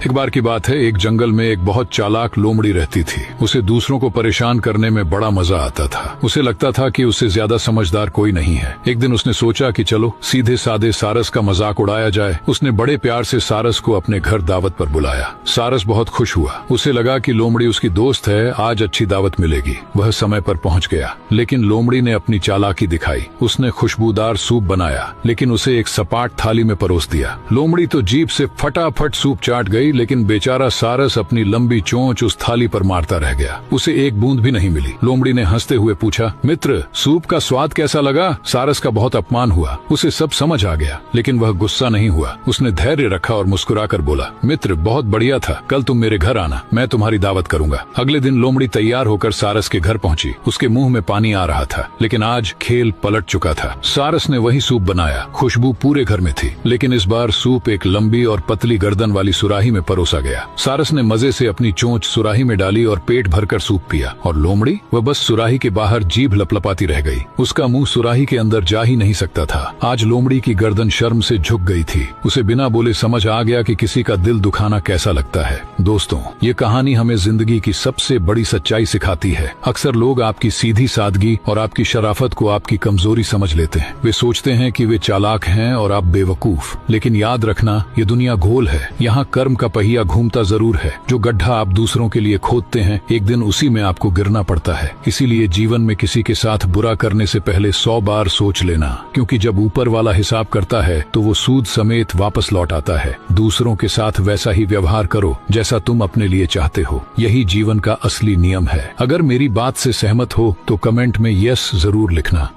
एक बार की बात है, एक जंगल में एक बहुत चालाक लोमड़ी रहती थी। उसे दूसरों को परेशान करने में बड़ा मजा आता था। उसे लगता था कि उससे ज्यादा समझदार कोई नहीं है। एक दिन उसने सोचा कि चलो सीधे साधे सारस का मजाक उड़ाया जाए। उसने बड़े प्यार से सारस को अपने घर दावत पर बुलाया। सारस बहुत खुश हुआ। उसे लगा कि लोमड़ी उसकी दोस्त है, आज अच्छी दावत मिलेगी। वह समय पर पहुंच गया, लेकिन लोमड़ी ने अपनी चालाकी दिखाई। उसने खुशबूदार सूप बनाया, लेकिन उसे एक सपाट थाली में परोस दिया। लोमड़ी तो जीभ से फटाफट सूप चाट गई, लेकिन बेचारा सारस अपनी लंबी चोंच उस थाली पर मारता रह गया। उसे एक बूंद भी नहीं मिली। लोमड़ी ने हंसते हुए पूछा, मित्र, सूप का स्वाद कैसा लगा? सारस का बहुत अपमान हुआ। उसे सब समझ आ गया, लेकिन वह गुस्सा नहीं हुआ। उसने धैर्य रखा और मुस्कुराकर बोला, मित्र, बहुत बढ़िया था। कल तुम मेरे घर आना, मैं तुम्हारी दावत करूंगा। अगले दिन लोमड़ी तैयार होकर सारस के घर पहुंची। उसके मुंह में पानी आ रहा था, लेकिन आज खेल पलट चुका था। सारस ने वही सूप बनाया। खुशबू पूरे घर में थी, लेकिन इस बार सूप एक लंबी और पतली गर्दन वाली सुराही में परोसा गया। सारस ने मजे से अपनी चोंच सुराही में डाली और पेट भरकर सूप पिया। और लोमड़ी, वह बस सुराही के बाहर जीभ लपलपाती रह गई। उसका मुंह सुराही के अंदर जा ही नहीं सकता था। आज लोमड़ी की गर्दन शर्म से झुक गई थी। उसे बिना बोले समझ आ गया कि किसी का दिल दुखाना कैसा लगता है। दोस्तों, ये कहानी हमें जिंदगी की सबसे बड़ी सच्चाई सिखाती है। अक्सर लोग आपकी सीधी सादगी और आपकी शराफत को आपकी कमजोरी समझ लेते हैं। वे सोचते हैं कि वे चालाक हैं और आप बेवकूफ। लेकिन याद रखना, ये दुनिया गोल है। यहाँ कर्म का पहिया घूमता जरूर है। जो गड्ढा आप दूसरों के लिए खोदते हैं, एक दिन उसी में आपको गिरना पड़ता है। इसीलिए जीवन में किसी के साथ बुरा करने से पहले 100 बार सोच लेना, क्योंकि जब ऊपर वाला हिसाब करता है तो वो सूद समेत वापस लौट आता है। दूसरों के साथ वैसा ही व्यवहार करो जैसा तुम अपने लिए चाहते हो। यही जीवन का असली नियम है। अगर मेरी बात से सहमत हो तो कमेंट में यस जरूर लिखना।